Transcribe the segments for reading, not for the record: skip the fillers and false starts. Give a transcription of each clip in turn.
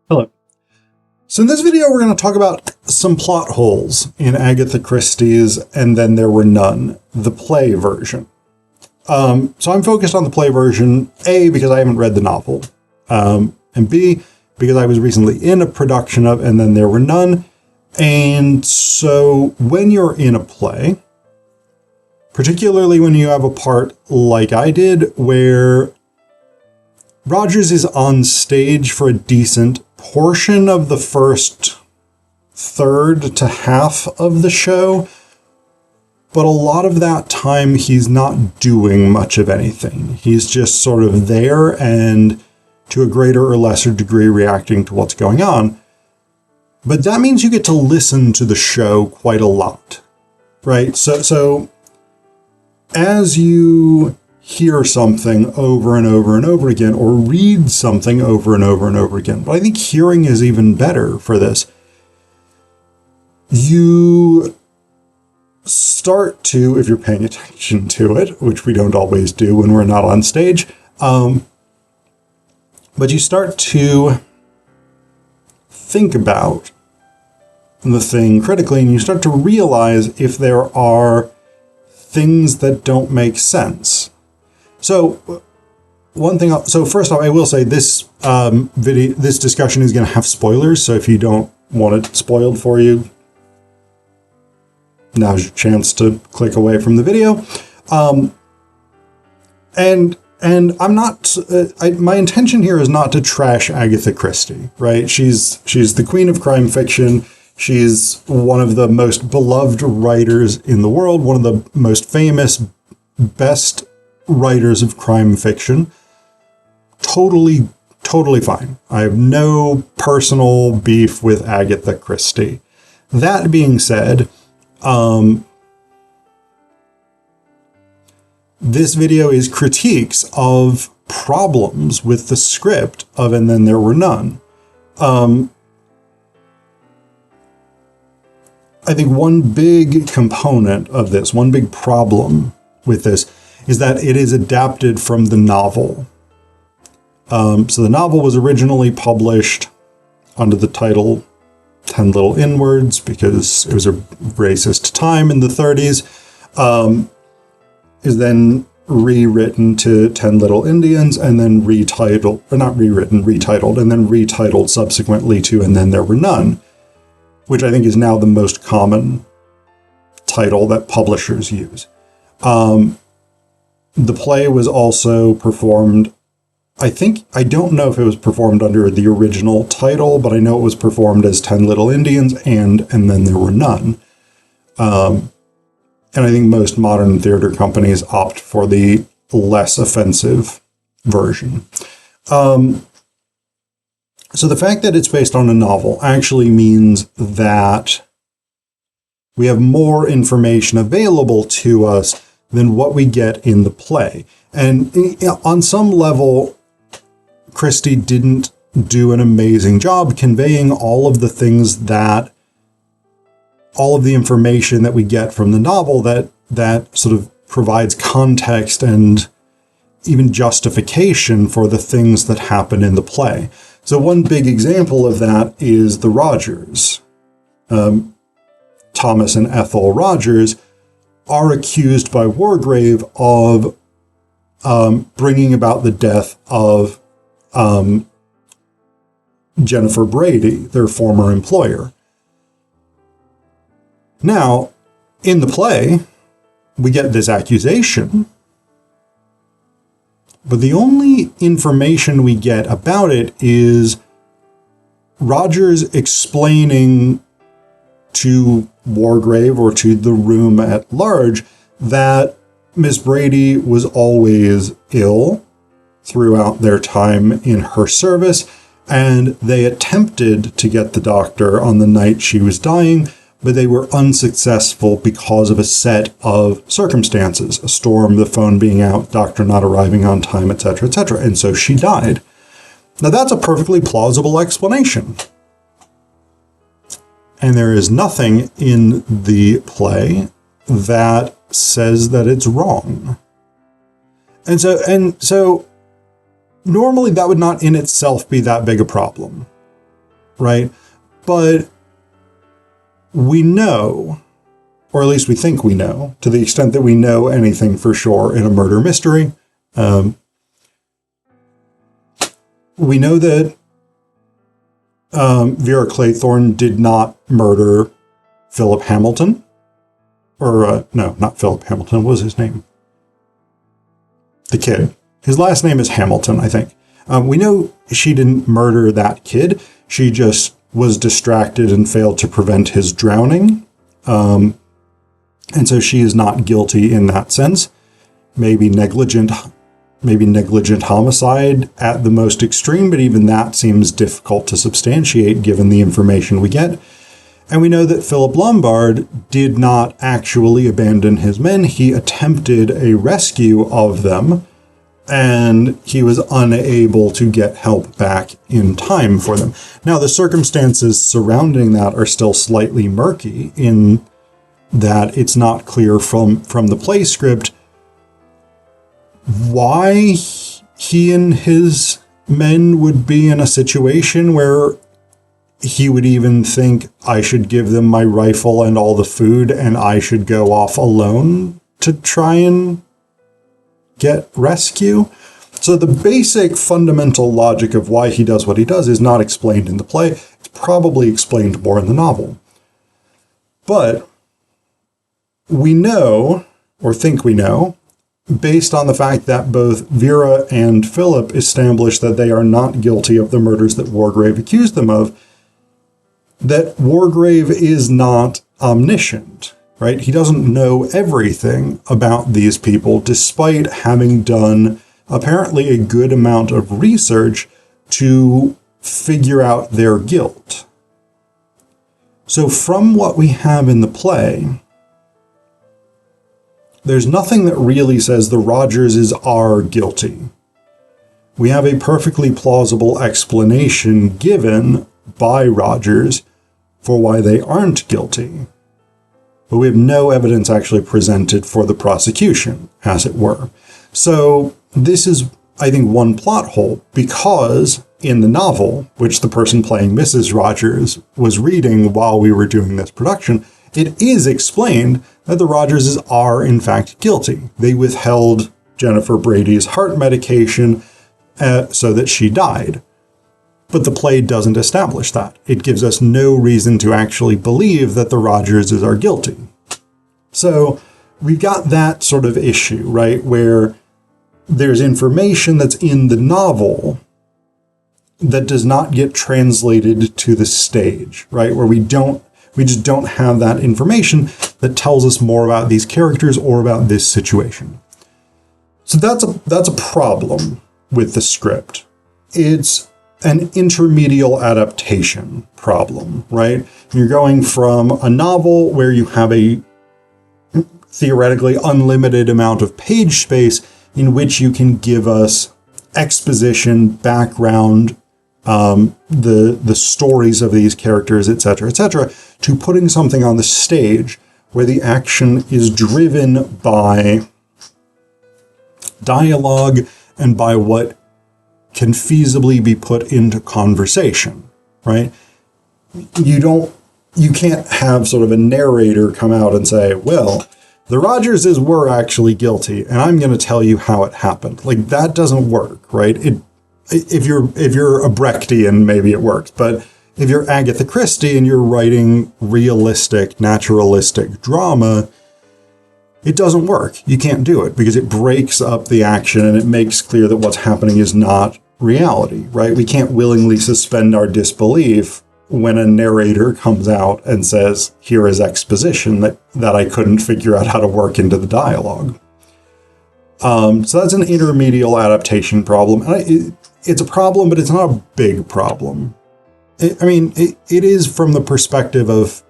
Hello. So in this video, we're going to talk about some plot holes in Agatha Christie's And Then There Were None, the play version. So I'm focused on the play version, A, because I haven't read the novel, and B, because I was recently in a production of And Then There Were None. And so when you're in a play, particularly when you have a part like I did, where Rogers is on stage for a decent portion of the first third to half of the show, but a lot of that time he's not doing much of anything. He's just sort of there and to a greater or lesser degree reacting to what's going on. But that means you get to listen to the show quite a lot, right? So as you hear something over and over and over again, or read something over and over and over again, but I think hearing is even better for this, you start to, if you're paying attention to it, which we don't always do when we're not on stage, but you start to think about the thing critically, and you start to realize if there are things that don't make sense. So first off, I will say this this discussion is going to have spoilers. So if you don't want it spoiled for you, now's your chance to click away from the video. And I'm not. My intention here is not to trash Agatha Christie, right? She's the queen of crime fiction. She's one of the most beloved writers in the world. One of the most famous, best writers of crime fiction. Totally fine. I have no personal beef with Agatha Christie. That being said, this video is critiques of problems with the script of And Then There Were None. I think one big component of this, one big problem with this, is that it is adapted from the novel. So the novel was originally published under the title 10 Little N-Words because it was a racist time in the 30s. Is then rewritten to 10 Little Indians and then retitled, and then retitled subsequently to And Then There Were None, which I think is now the most common title that publishers use. The play was also performed, I don't know if it was performed under the original title, but I know it was performed as 10 Little Indians and Then There Were None. And I think most modern theater companies opt for the less offensive version. So the fact that it's based on a novel actually means that we have more information available to us than what we get in the play. And on some level, Christie didn't do an amazing job conveying all of the things that, all of the information that we get from the novel that sort of provides context and even justification for the things that happen in the play. So one big example of that is the Rogers. Thomas and Ethel Rogers are accused by Wargrave of bringing about the death of Jennifer Brady, their former employer. Now, in the play, we get this accusation, but the only information we get about it is Rogers explaining to Wargrave or to the room at large that Miss Brady was always ill throughout their time in her service, and they attempted to get the doctor on the night she was dying, but they were unsuccessful because of a set of circumstances, a storm, the phone being out, doctor not arriving on time, etc., etc., and so she died. Now that's a perfectly plausible explanation. And there is nothing in the play that says that it's wrong. And so normally that would not in itself be that big a problem. right? But we know, or at least we think we know, to the extent that we know anything for sure in a murder mystery, we know that Vera Claythorne did not murder Phillip Hamilton. Or, no, not Phillip Hamilton. What was his name? The kid. His last name is Hamilton, I think. We know she didn't murder that kid. She just was distracted and failed to prevent his drowning. And so she is not guilty in that sense. Maybe negligent homicide at the most extreme, but even that seems difficult to substantiate given the information we get. And we know that Philip Lombard did not actually abandon his men. He attempted a rescue of them, and he was unable to get help back in time for them. Now, the circumstances surrounding that are still slightly murky in that it's not clear from the play script why he and his men would be in a situation where he would even think, I should give them my rifle and all the food and I should go off alone to try and get rescue. So the basic fundamental logic of why he does what he does is not explained in the play. It's probably explained more in the novel. But we know, or think we know, based on the fact that both Vera and Philip establish that they are not guilty of the murders that Wargrave accused them of, that Wargrave is not omniscient, right? He doesn't know everything about these people, despite having done apparently a good amount of research to figure out their guilt. So from what we have in the play, there's nothing that really says the Rogerses are guilty. We have a perfectly plausible explanation given by Rogers for why they aren't guilty. But we have no evidence actually presented for the prosecution, as it were. So this is, I think, one plot hole, because in the novel, which the person playing Mrs. Rogers was reading while we were doing this production, it is explained that the Rogerses are, in fact, guilty. They withheld Jennifer Brady's heart medication so that she died. But the play doesn't establish that. It gives us no reason to actually believe that the Rogerses are guilty. So we've got that sort of issue, right, where there's information that's in the novel that does not get translated to the stage, right, where we just don't have that information that tells us more about these characters or about this situation. So that's a problem with the script. It's an intermedial adaptation problem, right? You're going from a novel where you have a theoretically unlimited amount of page space in which you can give us exposition, background, the stories of these characters, etc., to putting something on the stage where the action is driven by dialogue and by what can feasibly be put into conversation, right? You can't have sort of a narrator come out and say, well, the Rogerses were actually guilty, and I'm going to tell you how it happened. Like, that doesn't work, right? If you're a Brechtian, maybe it works, but if you're Agatha Christie and you're writing realistic, naturalistic drama, it doesn't work. You can't do it because it breaks up the action and it makes clear that what's happening is not reality, right? We can't willingly suspend our disbelief when a narrator comes out and says, here is exposition that I couldn't figure out how to work into the dialogue. So that's an intermedial adaptation problem. And it's a problem, but it's not a big problem. It is from the perspective of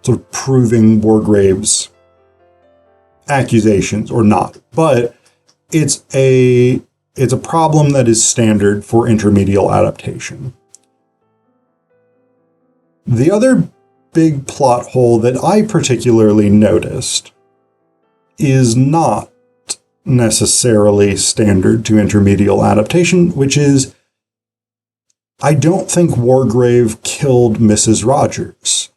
sort of proving Wargrave's accusations or not, but it's a problem that is standard for intermedial adaptation. The other big plot hole that I particularly noticed is not necessarily standard to intermedial adaptation, which is I don't think Wargrave killed Mrs. Rogers.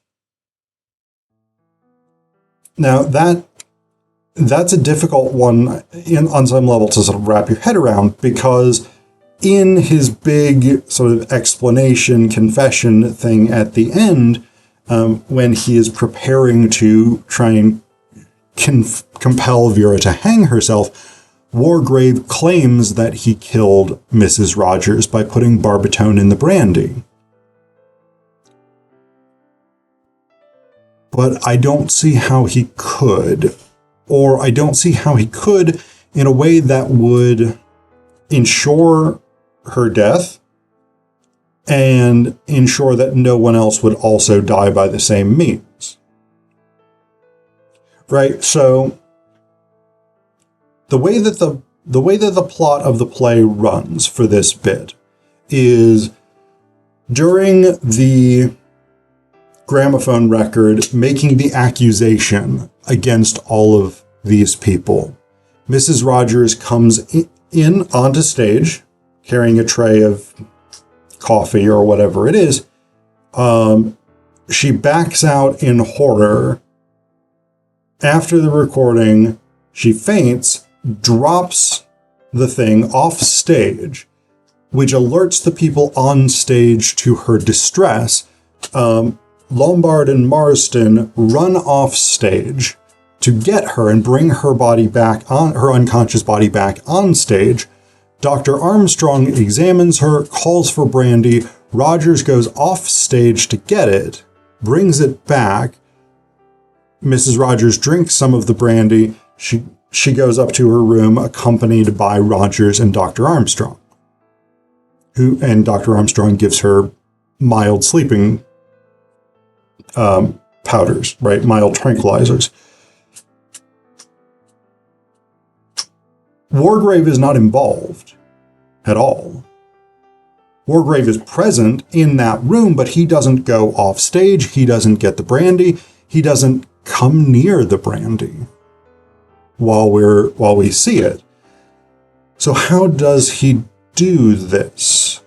Now, that's a difficult one on some level to sort of wrap your head around, because in his big sort of explanation, confession thing at the end, when he is preparing to try and compel Vera to hang herself, Wargrave claims that he killed Mrs. Rogers by putting barbiton in the brandy. But I don't see how he could, or I don't see how he could in a way that would ensure her death and ensure that no one else would also die by the same means. Right? So the way that the plot of the play runs for this bit is during the gramophone record making the accusation against all of these people, Mrs. Rogers comes in onto stage carrying a tray of coffee or whatever it is. She backs out in horror. After the recording, she faints, drops the thing off stage, which alerts the people on stage to her distress. Lombard and Marston run off stage to get her and bring her body back on, her unconscious body back on stage. Dr. Armstrong examines her, calls for brandy. Rogers goes off stage to get it, brings it back. Mrs. Rogers drinks some of the brandy. She goes up to her room accompanied by Rogers and Dr. Armstrong. And Dr. Armstrong gives her mild sleeping powders, right? Mild tranquilizers. Wargrave is not involved at all. Wargrave is present in that room, but he doesn't go off stage. He doesn't get the brandy. He doesn't come near the brandy while we see it. So how does he do this?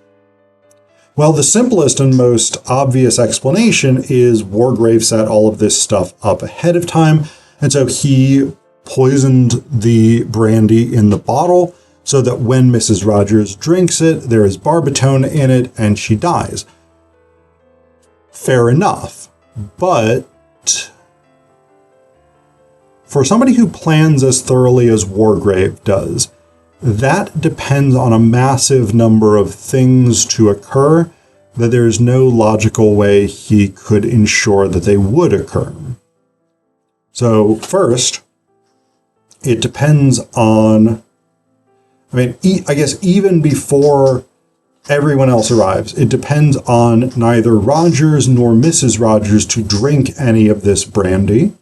Well, the simplest and most obvious explanation is Wargrave set all of this stuff up ahead of time, and so he poisoned the brandy in the bottle so that when Mrs. Rogers drinks it, there is barbiton in it and she dies. Fair enough, but for somebody who plans as thoroughly as Wargrave does, that depends on a massive number of things to occur that there is no logical way he could ensure that they would occur. So first, it depends on, I guess even before everyone else arrives, it depends on neither Rogers nor Mrs. Rogers to drink any of this brandy.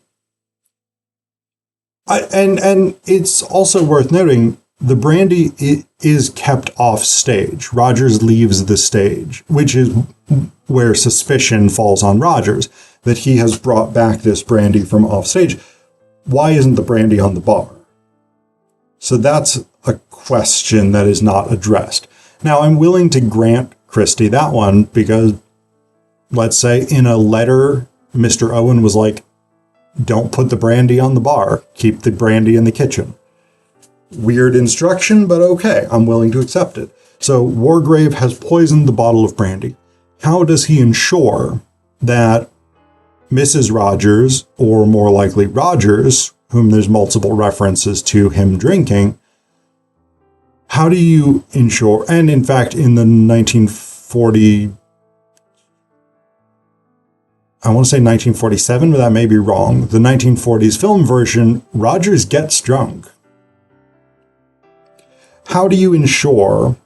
And it's also worth noting, the brandy is kept off stage. Rogers leaves the stage, which is where suspicion falls on Rogers, that he has brought back this brandy from off stage. Why isn't the brandy on the bar? So that's a question that is not addressed. Now, I'm willing to grant Christie that one because, let's say, in a letter, Mr. Owen was like, don't put the brandy on the bar. Keep the brandy in the kitchen. Weird instruction, but okay, I'm willing to accept it. So Wargrave has poisoned the bottle of brandy. How does he ensure that Mrs. Rogers, or more likely Rogers, whom there's multiple references to him drinking, how do you ensure, and in fact in the 1940, I want to say 1947, but that may be wrong. The 1940s film version, Rogers gets drunk. How do you ensure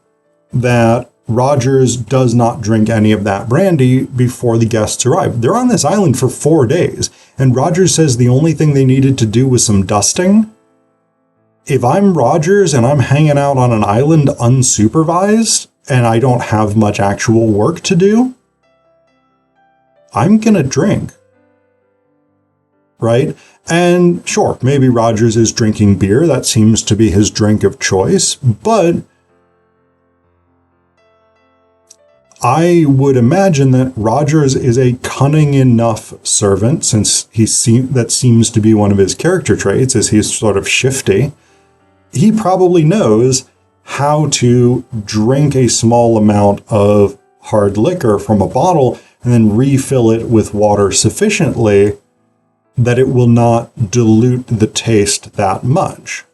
that Rogers does not drink any of that brandy before the guests arrive? They're on this island for 4 days, and Rogers says the only thing they needed to do was some dusting. If I'm Rogers and I'm hanging out on an island unsupervised, and I don't have much actual work to do, I'm gonna drink, right? And sure, maybe Rogers is drinking beer. That seems to be his drink of choice. But I would imagine that Rogers is a cunning enough servant, since that seems to be one of his character traits, is he's sort of shifty. He probably knows how to drink a small amount of hard liquor from a bottle and then refill it with water sufficiently that it will not dilute the taste that much.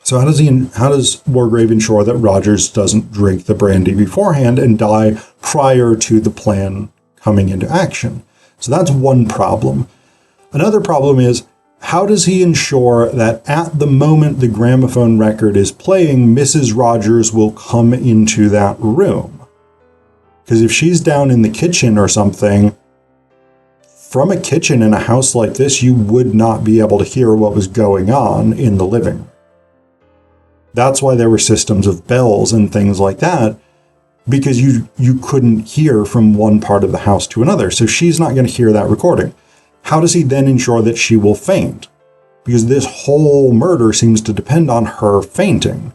So how does Wargrave ensure that Rogers doesn't drink the brandy beforehand and die prior to the plan coming into action? So that's one problem. Another problem is, how does he ensure that at the moment the gramophone record is playing, Mrs. Rogers will come into that room? Because if she's down in the kitchen or something, from a kitchen in a house like this, you would not be able to hear what was going on in the living room. That's why there were systems of bells and things like that, because you couldn't hear from one part of the house to another. So she's not going to hear that recording. How does he then ensure that she will faint? Because this whole murder seems to depend on her fainting.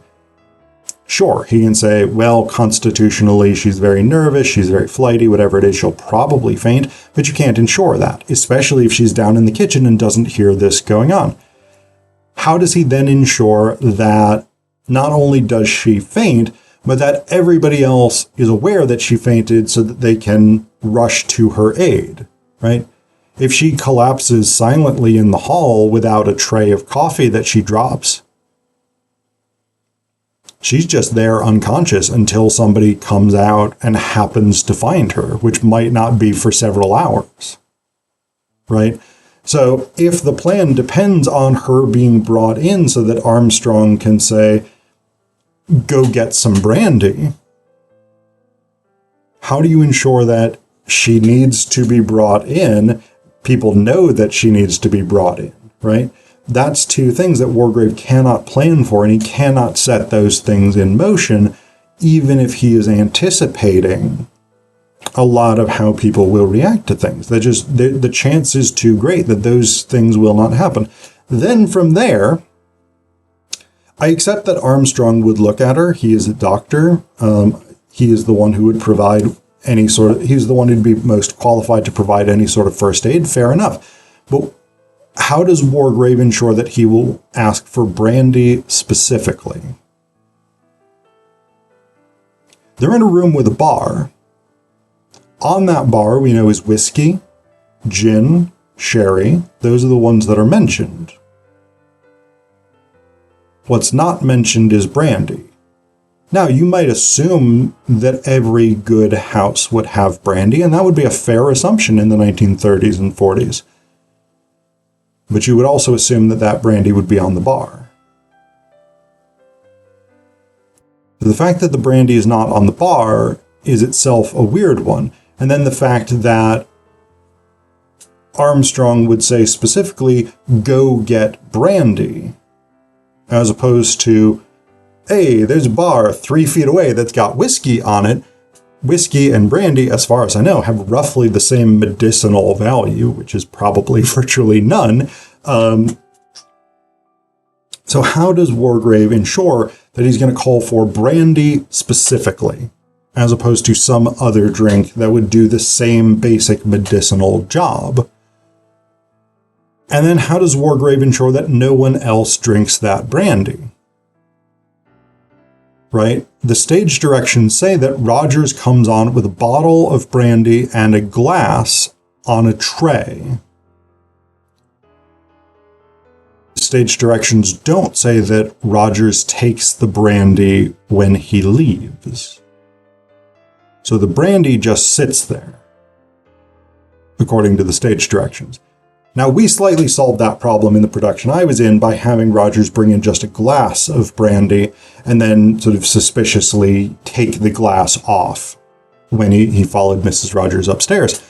Sure, he can say, well, constitutionally, she's very nervous, she's very flighty, whatever it is, she'll probably faint, but you can't ensure that, especially if she's down in the kitchen and doesn't hear this going on. How does he then ensure that not only does she faint, but that everybody else is aware that she fainted so that they can rush to her aid, right? If she collapses silently in the hall without a tray of coffee that she drops, she's just there unconscious until somebody comes out and happens to find her, which might not be for several hours, right? So if the plan depends on her being brought in so that Armstrong can say, go get some brandy, how do you ensure that she needs to be brought in? People know that she needs to be brought in, right? That's two things that Wargrave cannot plan for, and he cannot set those things in motion, even if he is anticipating a lot of how people will react to things. The chance is too great that those things will not happen. Then from there, I accept that Armstrong would look at her. He is a doctor. He is the one who would provide he's the one who'd be most qualified to provide any sort of first aid. Fair enough. But how does Wargrave ensure that he will ask for brandy specifically? They're in a room with a bar. On that bar, we know, is whiskey, gin, sherry. Those are the ones that are mentioned. What's not mentioned is brandy. Now, you might assume that every good house would have brandy, and that would be a fair assumption in the 1930s and 40s. But you would also assume that that brandy would be on the bar. The fact that the brandy is not on the bar is itself a weird one. And then the fact that Armstrong would say specifically, go get brandy, as opposed to, hey, there's a bar 3 feet away that's got whiskey on it. Whiskey and brandy, as far as I know, have roughly the same medicinal value, which is probably virtually none. So how does Wargrave ensure that he's going to call for brandy specifically, as opposed to some other drink that would do the same basic medicinal job? And then how does Wargrave ensure that no one else drinks that brandy? Right? The stage directions say that Rogers comes on with a bottle of brandy and a glass on a tray. Stage directions don't say that Rogers takes the brandy when he leaves. So the brandy just sits there, according to the stage directions. Now, we slightly solved that problem in the production I was in by having Rogers bring in just a glass of brandy and then sort of suspiciously take the glass off when he followed Mrs. Rogers upstairs.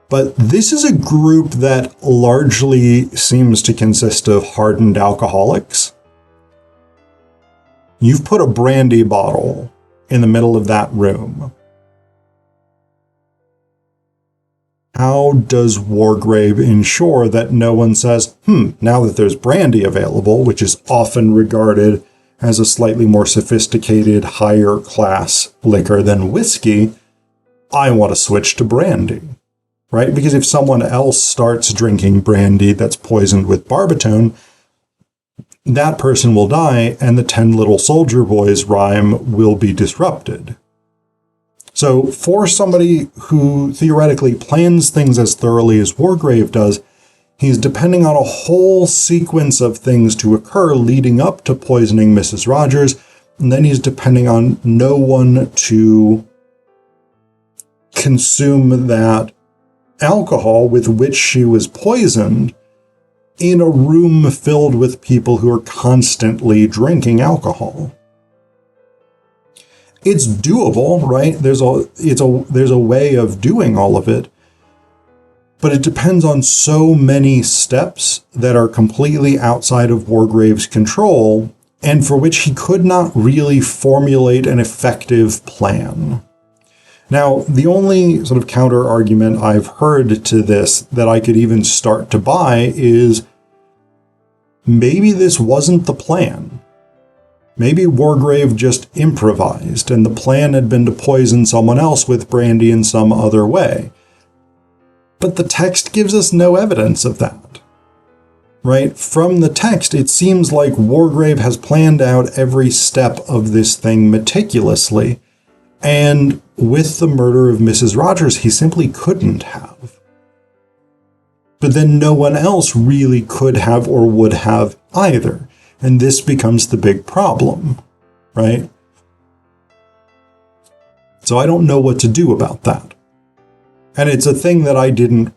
But this is a group that largely seems to consist of hardened alcoholics. You've put a brandy bottle in the middle of that room. How does Wargrave ensure that no one says, now that there's brandy available, which is often regarded as a slightly more sophisticated, higher class liquor than whiskey, I want to switch to brandy, right? Because if someone else starts drinking brandy that's poisoned with barbitone, that person will die and the 10 Little Soldier Boys rhyme will be disrupted. So for somebody who theoretically plans things as thoroughly as Wargrave does, he's depending on a whole sequence of things to occur leading up to poisoning Mrs. Rogers, and then he's depending on no one to consume that alcohol with which she was poisoned in a room filled with people who are constantly drinking alcohol. It's doable, right? There's a way of doing all of it, but it depends on so many steps that are completely outside of Wargrave's control, and for which he could not really formulate an effective plan. Now, the only sort of counter argument I've heard to this that I could even start to buy is maybe this wasn't the plan. Maybe Wargrave just improvised, and the plan had been to poison someone else with brandy in some other way. But the text gives us no evidence of that, right? From the text, it seems like Wargrave has planned out every step of this thing meticulously, and with the murder of Mrs. Rogers, he simply couldn't have. But then no one else really could have or would have either. And this becomes the big problem, right? So I don't know what to do about that. And it's a thing that I didn't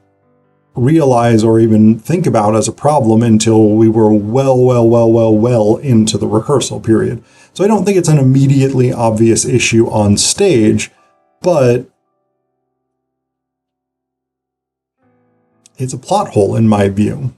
realize or even think about as a problem until we were well into the rehearsal period. So I don't think it's an immediately obvious issue on stage, but it's a plot hole in my view.